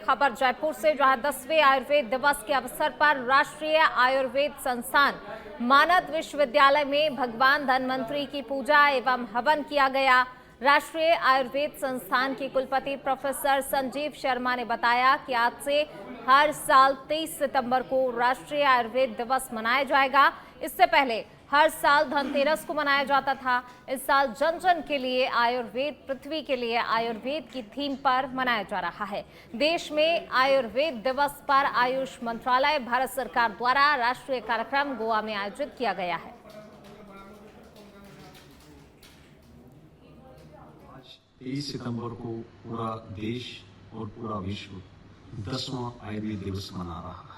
खबर जयपुर से, जहां 10वें आयुर्वेद दिवस के अवसर पर राष्ट्रीय आयुर्वेद संस्थान मानद विश्वविद्यालय में भगवान धन्वंतरी की पूजा एवं हवन किया गया। राष्ट्रीय आयुर्वेद संस्थान के कुलपति प्रोफेसर संजीव शर्मा ने बताया कि आज से हर साल 23 सितंबर को राष्ट्रीय आयुर्वेद दिवस मनाया जाएगा। इससे पहले हर साल धनतेरस को मनाया जाता था। इस साल जन जन के लिए आयुर्वेद, पृथ्वी के लिए आयुर्वेद की थीम पर मनाया जा रहा है। देश में आयुर्वेद दिवस पर आयुष मंत्रालय, भारत सरकार द्वारा राष्ट्रीय कार्यक्रम गोवा में आयोजित किया गया है। आज 23 सितंबर को पूरा देश और पूरा विश्व 10वां आयुर्वेद दिवस मना रहा है।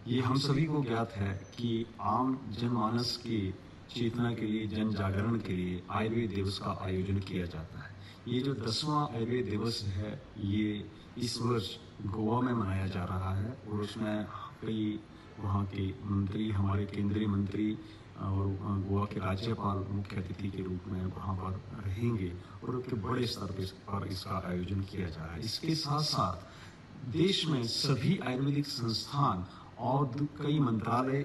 ये हम सभी को ज्ञात है कि आम जनमानस की चेतना के लिए, जन जागरण के लिए आयुर्वेद दिवस का आयोजन किया जाता है। ये जो 10वां आयुर्वेद दिवस है, ये इस वर्ष गोवा में मनाया जा रहा है और उसमें कई वहाँ के मंत्री, हमारे केंद्रीय मंत्री और गोवा के राज्यपाल मुख्य अतिथि के रूप में वहाँ पर रहेंगे और उसके बड़े स्तर पर इसका आयोजन किया जा रहा है। इसके साथ साथ देश में सभी आयुर्वेदिक संस्थान और कई मंत्रालय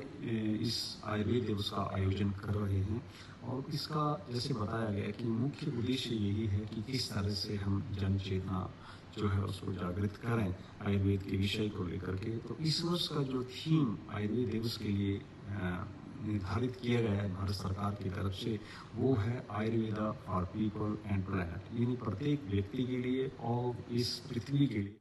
इस आयुर्वेद दिवस का आयोजन कर रहे हैं और इसका जैसे बताया गया कि मुख्य उद्देश्य यही है कि किस तरह से हम जन चेतना जो है उसको जागृत करें आयुर्वेद के विषय को लेकर के। तो इस वर्ष का जो थीम आयुर्वेद दिवस के लिए निर्धारित किया गया है भारत सरकार की तरफ से, वो है Ayurveda for people and planet, यानी प्रत्येक व्यक्ति के लिए और इस पृथ्वी के लिए।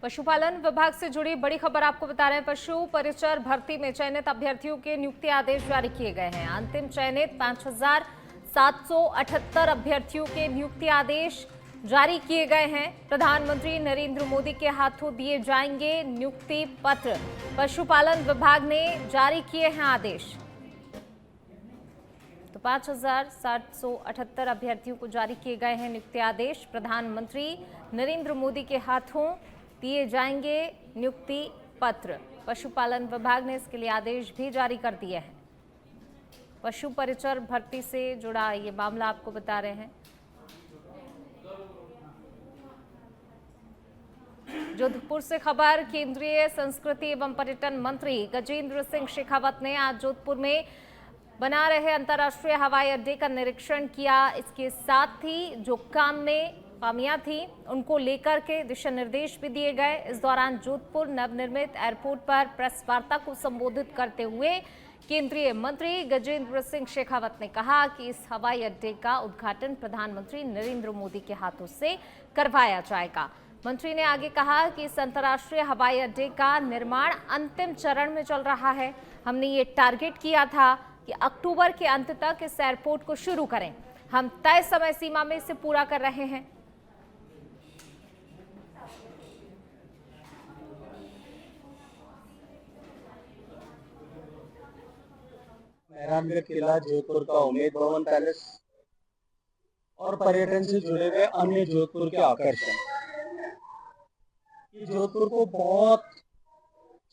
पशुपालन विभाग से जुड़ी बड़ी खबर आपको बता रहे हैं। पशु परिचर भर्ती में चयनित अभ्यर्थियों के नियुक्ति आदेश जारी किए गए हैं। अंतिम चयनित 5,778 अभ्यर्थियों के नियुक्ति आदेश जारी किए गए हैं। प्रधानमंत्री नरेंद्र मोदी के हाथों दिए जाएंगे नियुक्ति पत्र। पशुपालन विभाग ने जारी किए हैं आदेश। तो 5,778 अभ्यर्थियों को जारी किए गए हैं नियुक्ति आदेश। प्रधानमंत्री नरेंद्र मोदी के हाथों दिए जाएंगे नियुक्ति पत्र। पशुपालन विभाग ने इसके लिए आदेश भी जारी कर दिए हैं। पशु परिचर भर्ती से जुड़ा ये मामला आपको बता रहे हैं। जोधपुर से खबर, केंद्रीय संस्कृति एवं पर्यटन मंत्री गजेंद्र सिंह शेखावत ने आज जोधपुर में बना रहे अंतर्राष्ट्रीय हवाई अड्डे का निरीक्षण किया। इसके साथ ही जो काम में खामियां थी उनको लेकर के दिशा निर्देश भी दिए गए। इस दौरान जोधपुर नवनिर्मित एयरपोर्ट पर प्रेस वार्ता को संबोधित करते हुए केंद्रीय मंत्री गजेंद्र सिंह शेखावत ने कहा कि इस हवाई अड्डे का उद्घाटन प्रधानमंत्री नरेंद्र मोदी के हाथों से करवाया जाएगा। मंत्री ने आगे कहा कि इस अंतर्राष्ट्रीय हवाई अड्डे का निर्माण अंतिम चरण में चल रहा है। हमने ये टारगेट किया था कि अक्टूबर के अंत तक इस एयरपोर्ट को शुरू करें। हम तय समय सीमा में इसे पूरा कर रहे हैं। मेहरानगढ़ किला, जोधपुर का उम्मेद भवन पैलेस और पर्यटन से जुड़े हुए अन्य जोधपुर के आकर्षण, ये जोधपुर को बहुत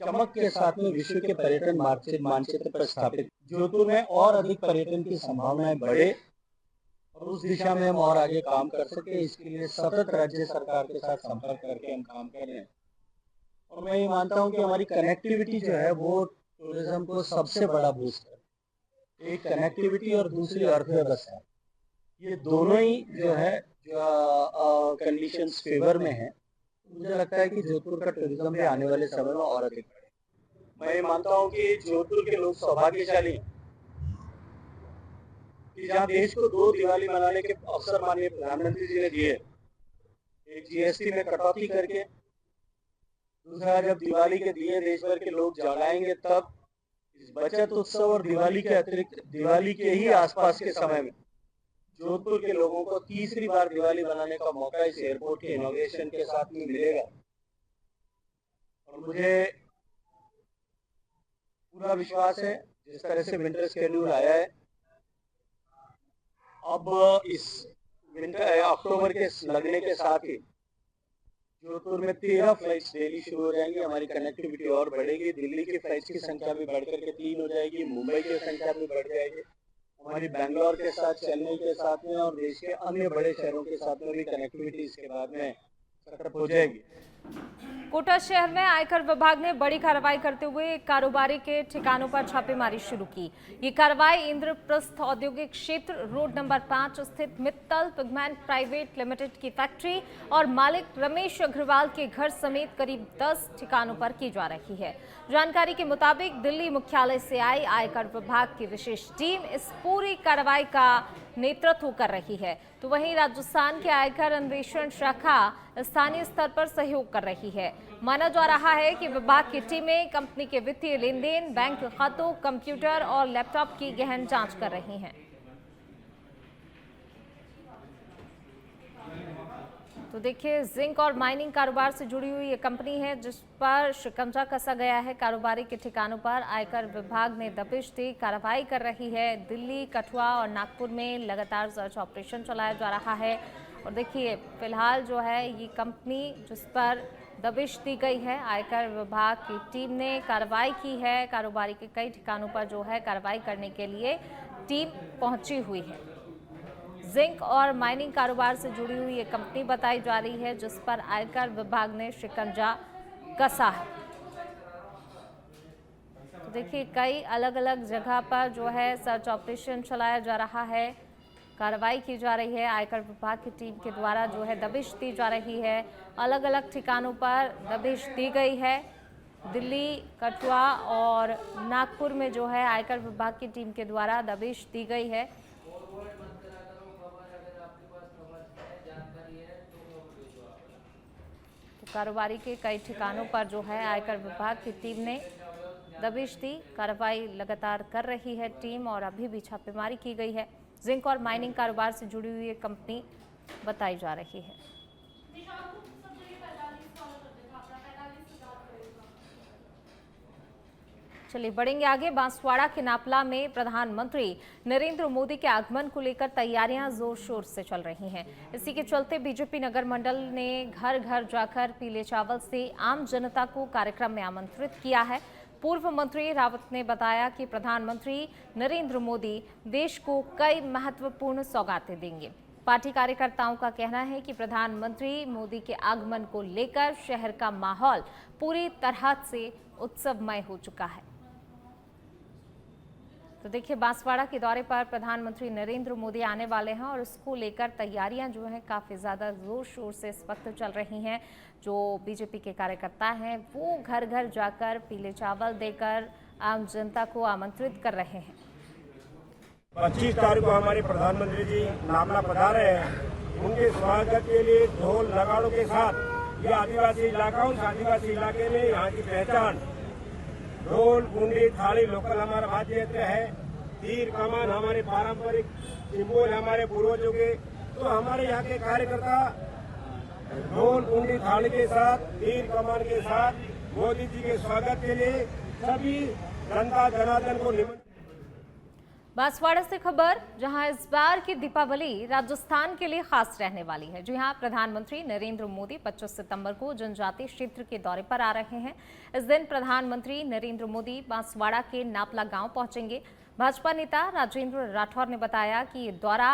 चमक के साथ में विश्व के पर्यटन मानचित्र पर स्थापित। जोधपुर में और अधिक पर्यटन की संभावनाएं बढ़े और उस दिशा में हम और आगे काम कर सके, इसके लिए सतत राज्य सरकार के साथ संपर्क करके हम काम कर रहे हैं। और मैं ये मानता हूँ कि हमारी कनेक्टिविटी जो है वो टूरिज्म को सबसे बड़ा बूस्ट है। एक कनेक्टिविटी और दूसरी अर्थव्यवस्था, ये दोनों ही जो है कंडीशंस फेवर में है। मुझे लगता है कि जोधपुर का टूरिज्म भी आने वाले समय में और अधिक बढ़े। मैं मानता हूँ कि जोधपुर के लोग सौभाग्यशाली हैं कि जहाँ देश को 2 दिवाली मनाने के अवसर माननीय प्रधानमंत्री जी ने दिए। एक जीएसटी में कटौती करके, दूसरा जब दिवाली के दिए देश भर के लोग जलाएंगे, तब इस बचत उत्सव और दिवाली के अतिरिक्त दिवाली के ही आसपास के समय में जोधपुर के लोगों को तीसरी बार दिवाली मनाने का मौका इस एयरपोर्ट के इनॉग्रेशन के साथ में मिलेगा। और मुझे पूरा विश्वास है, जिस तरह से विंटर शेड्यूल आया है, अब इस विंटर अक्टूबर के लगने के साथ ही जोधपुर में 13 फ्लाइट्स डेली शुरू हो जाएंगी। हमारी कनेक्टिविटी और बढ़ेगी। दिल्ली की फ्लाइट्स की संख्या भी बढ़कर के 3 हो जाएगी। मुंबई की संख्या भी बढ़ जाएगी। हमारी बेंगलोर के साथ, चेन्नई के साथ में और देश के अन्य बड़े शहरों के साथ में भी कनेक्टिविटी इसके बाद में सेटअप हो जाएगी। कोटा शहर में आयकर विभाग ने बड़ी कार्रवाई करते हुए एक कारोबारी के ठिकानों पर छापेमारी शुरू की। ये कार्रवाई इंद्रप्रस्थ औद्योगिक क्षेत्र रोड नंबर 5 स्थित मित्तल पिगमेंट प्राइवेट लिमिटेड की फैक्ट्री और मालिक रमेश अग्रवाल के घर समेत करीब 10 ठिकानों पर की जा रही है। जानकारी के मुताबिक दिल्ली मुख्यालय से आई आयकर विभाग की विशेष टीम इस पूरी कार्रवाई का नेतृत्व कर रही है, तो वहीं राजस्थान के आयकर अन्वेषण शाखा स्थानीय स्तर पर सहयोग कर रही है। माना जा रहा है कि विभाग की टीमें कंपनी के वित्तीय लेन देन, बैंक खातों, कंप्यूटर और लैपटॉप की गहन जांच कर रही हैं। तो देखिए, जिंक और माइनिंग कारोबार से जुड़ी हुई ये कंपनी है जिस पर शिकंजा कसा गया है। कारोबारी के ठिकानों पर आयकर विभाग ने दबिश दी कार्रवाई कर रही है। दिल्ली, कठुआ और नागपुर में लगातार सर्च ऑपरेशन चलाया जा रहा है। और देखिए, फिलहाल जो है ये कंपनी जिस पर दबिश दी गई है, आयकर विभाग की टीम ने कार्रवाई की है। कारोबारी के कई ठिकानों पर जो है कार्रवाई करने के लिए टीम पहुंची हुई है। जिंक और माइनिंग कारोबार से जुड़ी हुई ये कंपनी बताई जा रही है जिस पर आयकर विभाग ने शिकंजा कसा है। तो देखिए, कई अलग अलग जगह पर जो है सर्च ऑपरेशन चलाया जा रहा है, कार्रवाई की जा रही है। आयकर विभाग की टीम के द्वारा जो है दबिश दी जा रही है। अलग अलग ठिकानों पर दबिश दी गई है। दिल्ली, कठुआ और नागपुर में जो है आयकर विभाग की टीम के द्वारा दबिश दी गई है। कारोबारी के कई ठिकानों पर जो है आयकर विभाग की टीम ने दबिश दी। कार्रवाई लगातार कर रही है टीम और अभी भी छापेमारी की गई है। जिंक और माइनिंग कारोबार से जुड़ी हुई एक कंपनी बताई जा रही है। चलिए बढ़ेंगे आगे। बांसवाड़ा के नापला में प्रधानमंत्री नरेंद्र मोदी के आगमन को लेकर तैयारियां जोर शोर से चल रही हैं। इसी के चलते बीजेपी नगर मंडल ने घर घर जाकर पीले चावल से आम जनता को कार्यक्रम में आमंत्रित किया है। पूर्व मंत्री रावत ने बताया कि प्रधानमंत्री नरेंद्र मोदी देश को कई महत्वपूर्ण सौगातें देंगे। पार्टी कार्यकर्ताओं का कहना है कि प्रधानमंत्री मोदी के आगमन को लेकर शहर का माहौल पूरी तरह से उत्सवमय हो चुका है। तो देखिए, बांसवाड़ा के दौरे पर प्रधानमंत्री नरेंद्र मोदी आने वाले हैं और इसको लेकर तैयारियां जो हैं काफ़ी ज़्यादा जोर शोर से इस वक्त चल रही हैं। जो बीजेपी के कार्यकर्ता हैं वो घर घर जाकर पीले चावल देकर आम जनता को आमंत्रित कर रहे हैं। 25 तारीख को हमारे प्रधानमंत्री जी नामला पधारे हैं। उनके स्वागत के लिए ढोल नगाड़ों के साथ ये आदिवासी इलाका, उस आदिवासी इलाके में यहाँ की पहचान ढोल, कुंडी, थाली लोकल हमारा वाद्य यंत्र है। तीर कमान हमारे पारंपरिक सिंबल हमारे पूर्वजों के। तो हमारे यहाँ के कार्यकर्ता ढोल, कुंडी, थाली के साथ, तीर कमान के साथ मोदी जी के स्वागत के लिए सभी जनता जनार्दन को निमंत्रण। बांसवाड़ा से खबर, जहां इस बार की दीपावली राजस्थान के लिए खास रहने वाली है। जी हां, प्रधानमंत्री नरेंद्र मोदी 25 सितंबर को जनजातीय क्षेत्र के दौरे पर आ रहे हैं। इस दिन प्रधानमंत्री नरेंद्र मोदी बांसवाड़ा के नापला गांव पहुंचेंगे। भाजपा नेता राजेंद्र राठौर ने बताया कि ये दौरा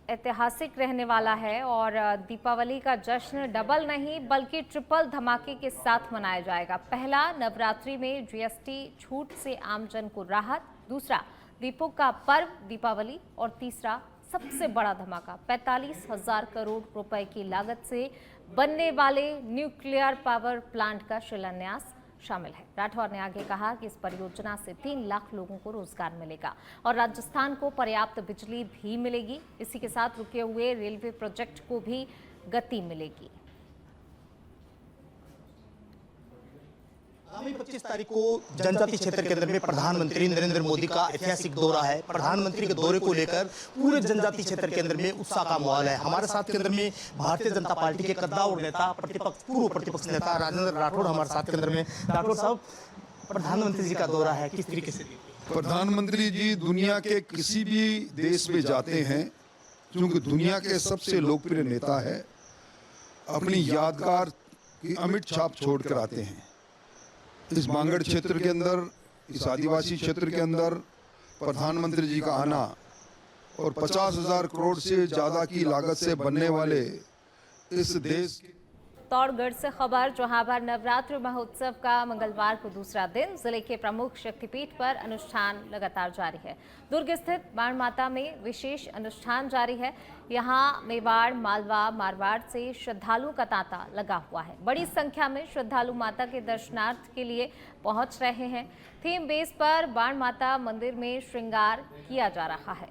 ऐतिहासिक रहने वाला है और दीपावली का जश्न डबल नहीं बल्कि ट्रिपल धमाके के साथ मनाया जाएगा। पहला, नवरात्रि में जीएसटी छूट से आमजन को राहत। दूसरा, दीपों का पर्व दीपावली। और तीसरा, सबसे बड़ा धमाका 45,000 करोड़ रुपए की लागत से बनने वाले न्यूक्लियर पावर प्लांट का शिलान्यास शामिल है। राठौर ने आगे कहा कि इस परियोजना से 3 लाख लोगों को रोजगार मिलेगा और राजस्थान को पर्याप्त बिजली भी मिलेगी। इसी के साथ रुके हुए रेलवे प्रोजेक्ट को भी गति मिलेगी। आगामी 25 तारीख को जनजातीय क्षेत्र के अंदर में प्रधानमंत्री नरेंद्र मोदी का ऐतिहासिक दौरा है। प्रधानमंत्री के दौरे को लेकर पूरे जनजातीय क्षेत्र के अंदर में उत्साह का माहौल है। हमारे साथ के अंदर में भारतीय जनता पार्टी के कद्दावर नेता, पूर्व प्रतिपक्ष नेता राजेंद्र राठौड़ हमारे साथ के अंदर में। राठौड़ साहब, प्रधानमंत्री जी का दौरा है, किस तरीके से? प्रधानमंत्री जी दुनिया के किसी भी देश में जाते हैं, क्योंकि दुनिया के सबसे लोकप्रिय नेता है, अपनी यादगार की अमिट छाप छोड़ कर आते हैं। इस बांगड़ क्षेत्र के अंदर, इस आदिवासी क्षेत्र के अंदर प्रधानमंत्री जी का आना और 50,000 करोड़ से ज़्यादा की लागत से बनने वाले इस देश के चित्तौड़गढ़ से खबर, जहां पर नवरात्र महोत्सव का मंगलवार को दूसरा दिन जिले के प्रमुख शक्तिपीठ पर अनुष्ठान लगातार जारी है। दुर्ग स्थित बाण माता में विशेष अनुष्ठान जारी है। यहां मेवाड़, मालवा, मारवाड़ से श्रद्धालुओं का तांता लगा हुआ है। बड़ी संख्या में श्रद्धालु माता के दर्शनार्थ के लिए पहुंच रहे हैं। थीम बेस पर बाण माता मंदिर में श्रृंगार किया जा रहा है।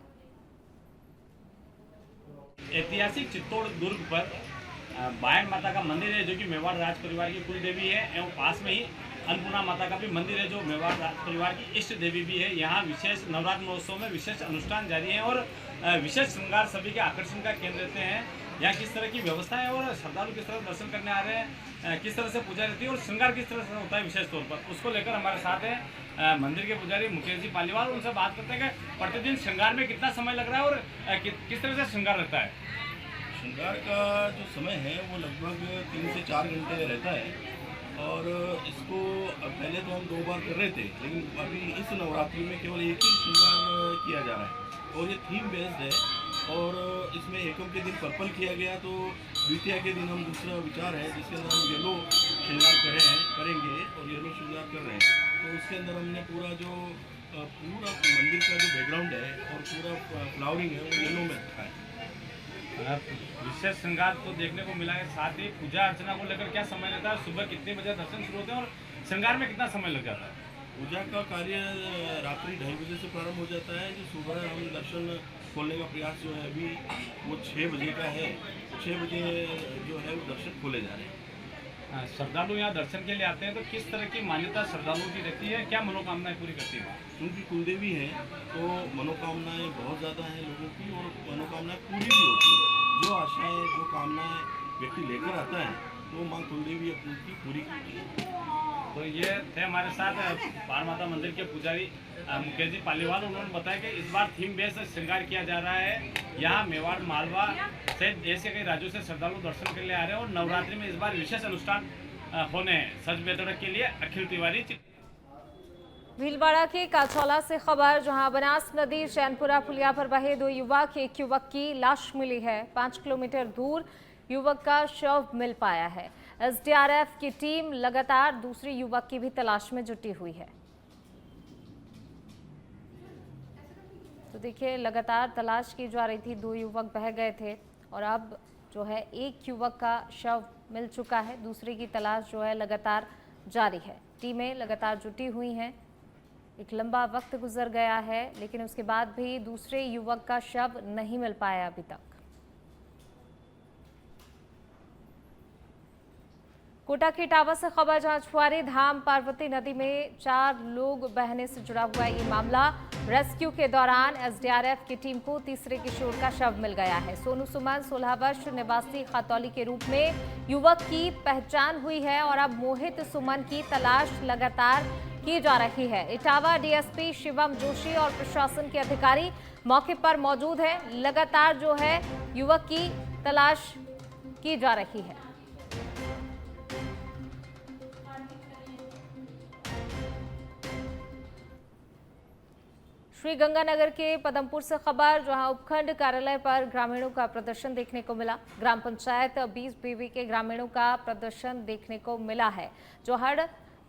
ऐतिहासिक चित्तौड़ दुर्ग पर बायन माता का मंदिर है, जो कि मेवाड़ राज परिवार की कुल देवी है, एवं पास में ही अन्नपूर्णा माता का भी मंदिर है, जो मेवाड़ राज परिवार की इष्ट देवी भी है। यहाँ विशेष नवरात्र महोत्सव में विशेष अनुष्ठान जारी है और विशेष श्रृंगार सभी के आकर्षण का केंद्र रहते हैं। यहाँ किस तरह की व्यवस्था है और श्रद्धालु किस तरह दर्शन करने आ रहे हैं, किस तरह से पूजा रहती है और श्रृंगार किस तरह से होता है विशेष तौर पर, उसको लेकर हमारे साथ है मंदिर के पुजारी मुकेश जी पालीवाल। उनसे बात करते हैं कि प्रतिदिन श्रृंगार में कितना समय लग रहा है और किस तरह से श्रृंगार रहता है। श्रृंगार का जो समय है वो लगभग 3 से 4 घंटे रहता है और इसको पहले तो हम 2 बार कर रहे थे, लेकिन अभी इस नवरात्रि में केवल एक ही श्रृंगार किया जा रहा है और ये थीम बेस्ड है। और इसमें एकम के दिन पर्पल किया गया, तो द्वितीया के दिन हम दूसरा विचार है जिसके अंदर हम येलो श्रृंगार करेंगे और येलो श्रृंगार कर रहे हैं। तो उसके अंदर हमने पूरा मंदिर का जो बैकग्राउंड है और पूरा फ्लावरिंग है वो येलो में रखा है। विशेष श्रृंगार तो देखने को मिला है, साथ ही पूजा अर्चना को लेकर क्या समय रहता है, सुबह कितने बजे दर्शन शुरू होते हैं और श्रृंगार में कितना समय लग जाता है। पूजा का कार्य रात्रि 2:30 बजे से प्रारंभ हो जाता है। जो सुबह हम दर्शन खोलने का प्रयास जो है अभी वो 6 बजे का है। 6 बजे जो है वो दर्शन खोले जा रहे हैं। श्रद्धालु यहाँ दर्शन के लिए आते हैं, तो किस तरह की मान्यता श्रद्धालुओं की रहती है, क्या मनोकामनाएं पूरी करती है। क्योंकि कुलदेवी है तो मनोकामनाएं बहुत ज़्यादा हैं लोगों की और मनोकामनाएं पूरी भी होती है। जो आशाएं, जो कामनाएं व्यक्ति लेकर आता है तो माँ कुलदेवी अपनी पूरी करती है। तो ये थे हमारे साथ बाण माता मंदिर के पुजारी मुकेश जी पालीवाल। उन्होंने बताया कि इस बार थीम बेस्ड श्रृंगार किया जा रहा है। यहाँ मेवाड़, मालवा से देश के कई राज्यों से श्रद्धालु दर्शन के लिए आ रहे हैं और नवरात्रि में इस बार विशेष अनुष्ठान होने हैं। सच बेतरक के लिए अखिल तिवारी। भीलवाड़ा के काचौला से खबर, जहां बनास नदी चैनपुरा पुलिया पर बहे 2 युवक, एक युवक की लाश मिली है। 5 किलोमीटर दूर युवक का शव मिल पाया है। एसडीआरएफ की टीम लगातार दूसरे युवक की भी तलाश में जुटी हुई है। तो देखिए, लगातार तलाश की जा रही थी, 2 युवक बह गए थे और अब जो है एक युवक का शव मिल चुका है। दूसरे की तलाश जो है लगातार जारी है। टीमें लगातार जुटी हुई हैं। एक लंबा वक्त गुजर गया है, लेकिन उसके बाद भी दूसरे युवक का शव नहीं मिल पाया अभी तक। कोटा के इटावा से खबर, जहां छुआरी धाम पार्वती नदी में 4 लोग बहने से जुड़ा हुआ है ये मामला। रेस्क्यू के दौरान एसडीआरएफ की टीम को तीसरे किशोर का शव मिल गया है। सोनू सुमन 16 वर्ष निवासी खतौली के रूप में युवक की पहचान हुई है और अब मोहित सुमन की तलाश लगातार की जा रही है। इटावा डीएसपी शिवम जोशी और प्रशासन के अधिकारी मौके पर मौजूद हैं। लगातार जो है युवक की तलाश की जा रही है। श्रीगंगानगर के पदमपुर से खबर, जहां उपखंड कार्यालय पर ग्रामीणों का प्रदर्शन देखने को मिला। ग्राम पंचायत 20 बीवी के ग्रामीणों का प्रदर्शन देखने को मिला है। जोहड़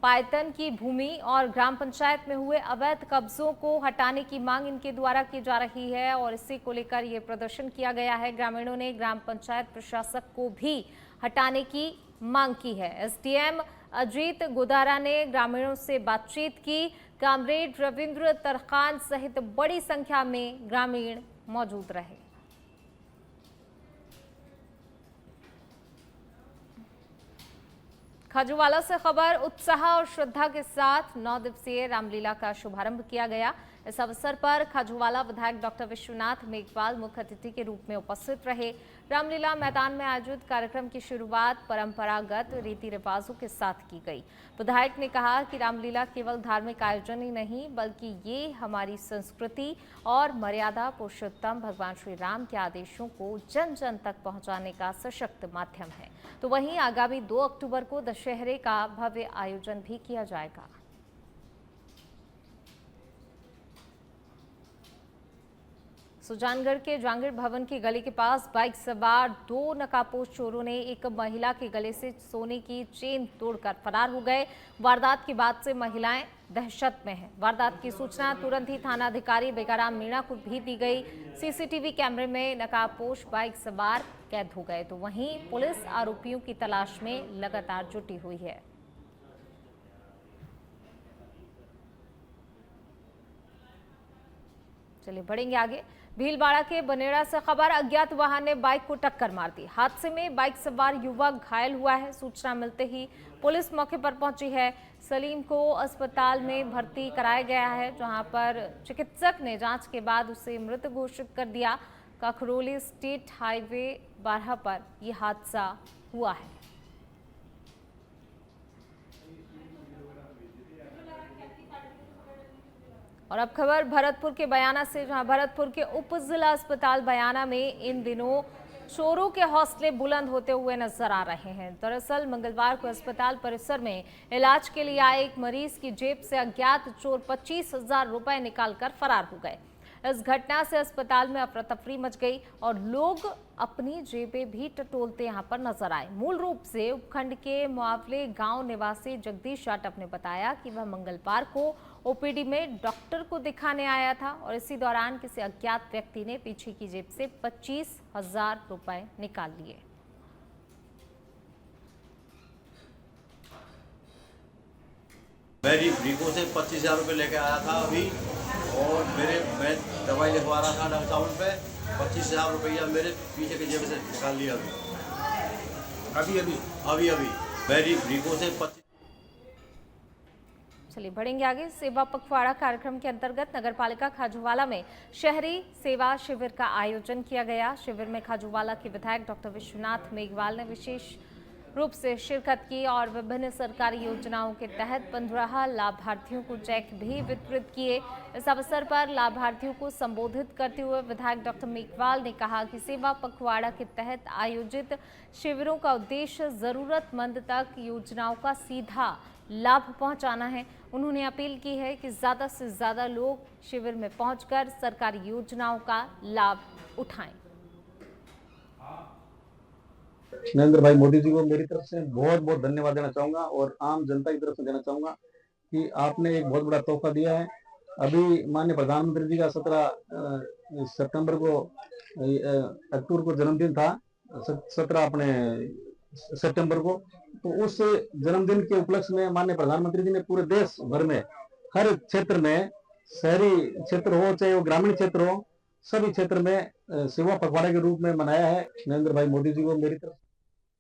पायतन की भूमि और ग्राम पंचायत में हुए अवैध कब्जों को हटाने की मांग इनके द्वारा की जा रही है और इसी को लेकर ये प्रदर्शन किया गया है। ग्रामीणों ने ग्राम पंचायत प्रशासक को भी हटाने की मांग की है। एसडीएम अजीत गोदारा ने ग्रामीणों से बातचीत की। कामरेड रविंद्र तरखान सहित बड़ी संख्या में ग्रामीण मौजूद रहे। खाजूवाला से खबर, उत्साह और श्रद्धा के साथ 9 दिवसीय रामलीला का शुभारंभ किया गया। इस अवसर पर खाजूवाला विधायक डॉक्टर विश्वनाथ मेघवाल मुख्य अतिथि के रूप में उपस्थित रहे। रामलीला मैदान में आयोजित कार्यक्रम की शुरुआत परंपरागत रीति रिवाजों के साथ की गई। विधायक ने कहा कि रामलीला केवल धार्मिक आयोजन ही नहीं, बल्कि ये हमारी संस्कृति और मर्यादा पुरुषोत्तम भगवान श्री राम के आदेशों को जन जन तक पहुंचाने का सशक्त माध्यम है। तो वहीं आगामी 2 अक्टूबर को दशहरे का भव्य आयोजन भी किया जाएगा। सुजानगढ़ के जहांगीर भवन की गली के पास बाइक सवार 2 नकाबपोश चोरों ने एक महिला के गले से सोने की चेन तोड़कर फरार हो गए। वारदात के बाद से महिलाएं दहशत में हैं। वारदात की सूचना तुरंत ही थानाधिकारी बेगाराम मीणा को भी दी गई। सीसीटीवी कैमरे में नकाबपोश बाइक सवार कैद हो गए, तो वहीं पुलिस आरोपियों की तलाश में लगातार जुटी हुई है। चलिए बढ़ेंगे आगे। भीलवाड़ा के बनेड़ा से खबर, अज्ञात वाहन ने बाइक को टक्कर मार दी। हादसे में बाइक सवार युवक घायल हुआ है। सूचना मिलते ही पुलिस मौके पर पहुंची है। सलीम को अस्पताल में भर्ती कराया गया है, जहां पर चिकित्सक ने जांच के बाद उसे मृत घोषित कर दिया। काखरोली स्टेट हाईवे 12 पर यह हादसा हुआ है। और अब खबर भरतपुर के बयाना से, जहां भरतपुर के उप जिला अस्पताल बयाना में इन दिनों चोरों के हौसले बुलंद होते हुए नजर आ रहे हैं। दरअसल मंगलवार को अस्पताल परिसर में इलाज के लिए आए एक मरीज की जेब से अज्ञात चोर 25,000 रुपए निकालकर फरार हो गए। इस घटना से अस्पताल में अफरा तफरी मच गई और लोग अपनी जेबें भी टटोलते यहां पर नजर आए। मूल रूप से उपखंड के मुआवले गांव निवासी जगदीश जाटव ने बताया कि वह मंगलवार को ओपीडी में डॉक्टर को दिखाने आया था और इसी दौरान किसी अज्ञात व्यक्ति ने पीछे की जेब से 25,000 रुपए निकाल लिए। मैं रीको से 25,000 रुपये लेके आया था अभी, और मैं दवाई लिखवा रहा था अकाउंट पे। 25,000 रुपया मेरे पीछे की जेब से निकाल लिया अभी मैं रीको से 25। चलिए बढ़ेंगे आगे। सेवा पखवाड़ा कार्यक्रम के अंतर्गत नगरपालिका खाजूवाला में शहरी सेवा शिविर का आयोजन किया गया। शिविर में खाजूवाला के विधायक डॉक्टर विश्वनाथ मेघवाल ने विशेष रूप से शिरकत की और विभिन्न सरकारी योजनाओं के तहत 15 लाभार्थियों को चेक भी वितरित किए। इस अवसर पर लाभार्थियों को संबोधित करते हुए विधायक डॉक्टर मेघवाल ने कहा कि सेवा पखवाड़ा के तहत आयोजित शिविरों का उद्देश्य जरूरतमंद तक योजनाओं का सीधा लाभ पहुंचाना है। उन्होंने अपील की है कि ज्यादा से ज्यादा लोग शिविर में पहुंचकर सरकारी योजनाओं का लाभ उठाएं। नरेंद्र भाई मोदी जी को मेरी तरफ से बहुत बहुत धन्यवाद देना चाहूंगा और आम जनता की तरफ से देना चाहूंगा कि आपने एक बहुत बड़ा तोहफा दिया है। अभी माननीय प्रधानमंत्री जी का 17 सितंबर को अक्टूबर को जन्मदिन था, 17 अपने सितंबर को, तो उस जन्मदिन के उपलक्ष्य में माननीय प्रधानमंत्री जी ने पूरे देश भर में हर क्षेत्र में, शहरी क्षेत्र हो चाहे वो ग्रामीण क्षेत्र हो, सभी क्षेत्र में सेवा पखवाड़े के रूप में मनाया है। नरेंद्र भाई मोदी जी को मेरी तरफ